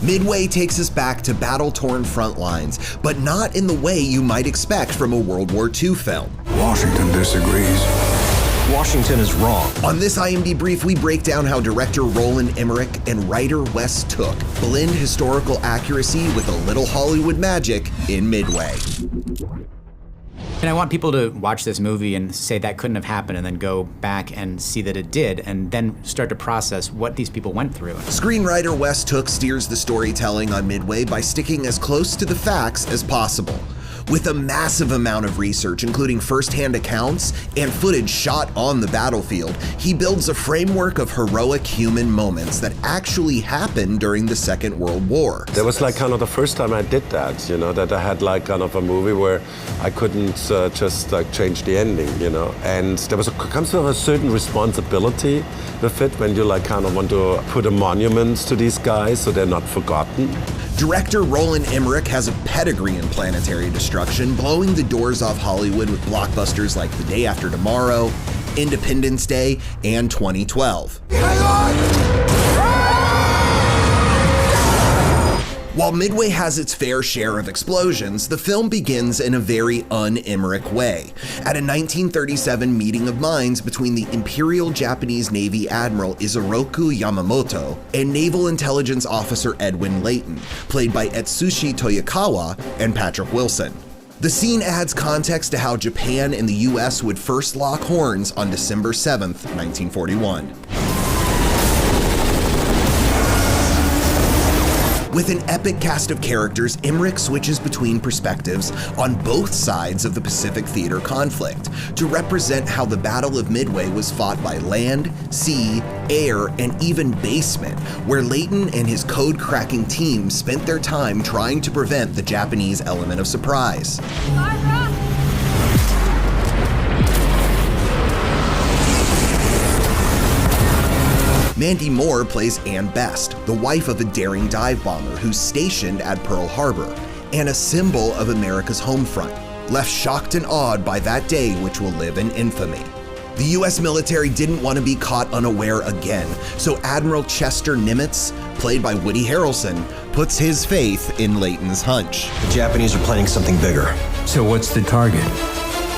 Midway takes us back to battle-torn front lines, but not in the way you might expect from a World War II film. Washington disagrees. Washington is wrong. On this IMDb Brief, we break down how director Roland Emmerich and writer Wes Took blend historical accuracy with a little Hollywood magic in Midway. And I want people to watch this movie and say that couldn't have happened, and then go back and see that it did, and then start to process what these people went through. Screenwriter Wes Took steers the storytelling on Midway by sticking as close to the facts as possible. With a massive amount of research, including first-hand accounts and footage shot on the battlefield, he builds a framework of heroic human moments that actually happened during the Second World War. That was like kind of the first time I did that, you know, that I had like kind of a movie where I couldn't just like change the ending, you know. And there comes with a certain responsibility with it when you like kind of want to put a monument to these guys so they're not forgotten. Director Roland Emmerich has a pedigree in planetary destruction, blowing the doors off Hollywood with blockbusters like The Day After Tomorrow, Independence Day, and 2012. While Midway has its fair share of explosions, the film begins in a very un-Emmerich way, at a 1937 meeting of minds between the Imperial Japanese Navy Admiral Isoroku Yamamoto and Naval Intelligence Officer Edwin Layton, played by Etsushi Toyokawa and Patrick Wilson. The scene adds context to how Japan and the US would first lock horns on December 7th, 1941. With an epic cast of characters, Emmerich switches between perspectives on both sides of the Pacific Theater conflict to represent how the Battle of Midway was fought by land, sea, air, and even basement, where Layton and his code-cracking team spent their time trying to prevent the Japanese element of surprise. Mandy Moore plays Ann Best, the wife of a daring dive bomber who's stationed at Pearl Harbor, and a symbol of America's home front, left shocked and awed by that day which will live in infamy. The US military didn't want to be caught unaware again, so Admiral Chester Nimitz, played by Woody Harrelson, puts his faith in Layton's hunch. The Japanese are planning something bigger. So what's the target?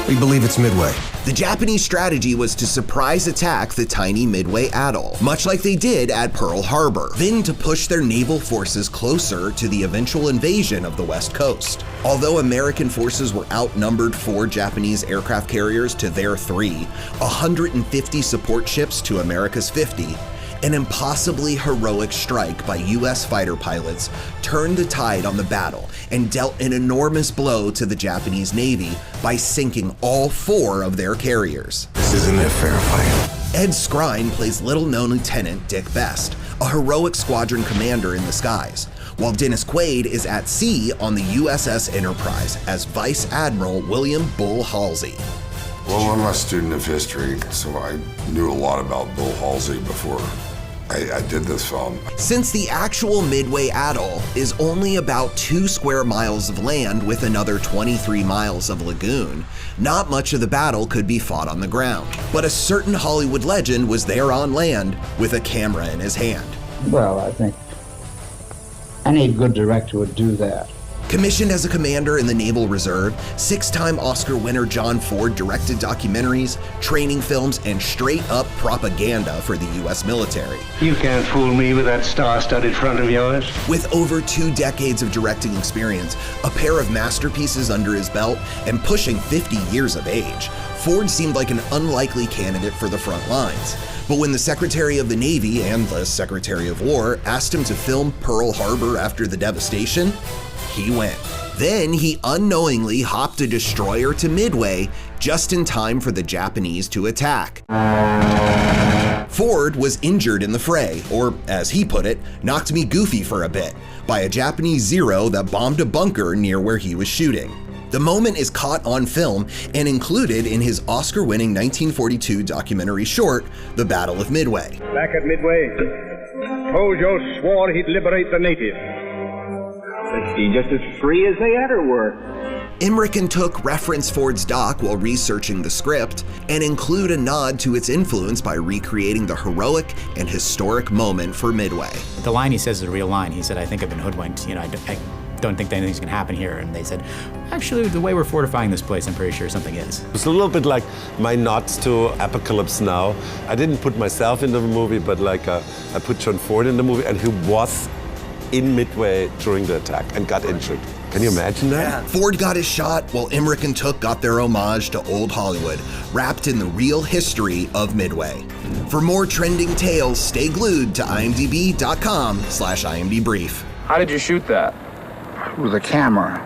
We believe it's Midway. The Japanese strategy was to surprise attack the tiny Midway atoll, much like they did at Pearl Harbor, then to push their naval forces closer to the eventual invasion of the West Coast. Although American forces were outnumbered 4 Japanese aircraft carriers to their 3, 150 support ships to America's 50, an impossibly heroic strike by US fighter pilots turned the tide on the battle and dealt an enormous blow to the Japanese Navy by sinking all 4 of their carriers. This isn't a fair fight. Ed Skrein plays little-known Lieutenant Dick Best, a heroic squadron commander in the skies, while Dennis Quaid is at sea on the USS Enterprise as Vice Admiral William Bull Halsey. Well, I'm a student of history, so I knew a lot about Bull Halsey before I did this film. Since the actual Midway Atoll is only about 2 square miles of land with another 23 miles of lagoon, not much of the battle could be fought on the ground. But a certain Hollywood legend was there on land with a camera in his hand. Well, I think any good director would do that. Commissioned as a commander in the Naval Reserve, 6-time Oscar winner John Ford directed documentaries, training films, and straight-up propaganda for the US military. You can't fool me with that star-studded front of yours. With over 2 decades of directing experience, a pair of masterpieces under his belt, and pushing 50 years of age, Ford seemed like an unlikely candidate for the front lines. But when the Secretary of the Navy and the Secretary of War asked him to film Pearl Harbor after the devastation, he went. Then he unknowingly hopped a destroyer to Midway just in time for the Japanese to attack. Ford was injured in the fray, or as he put it, knocked me goofy for a bit, by a Japanese Zero that bombed a bunker near where he was shooting. The moment is caught on film and included in his Oscar-winning 1942 documentary short, The Battle of Midway. Back at Midway, Tojo swore he'd liberate the natives. Let's be just as free as they ever were. Emmerich and Took reference Ford's doc while researching the script and include a nod to its influence by recreating the heroic and historic moment for Midway. The line he says is a real line. He said, "I think I've been hoodwinked. You know, I don't think that anything's gonna happen here." And they said, "Actually, the way we're fortifying this place, I'm pretty sure something is." It's a little bit like my nods to Apocalypse Now. I didn't put myself in the movie, but like I put John Ford in the movie, and he was in Midway during the attack and got injured. Can you imagine that? Ford got his shot while Emmerich and Took got their homage to old Hollywood, wrapped in the real history of Midway. For more trending tales, stay glued to imdb.com/imdbrief. How did you shoot that? With a camera.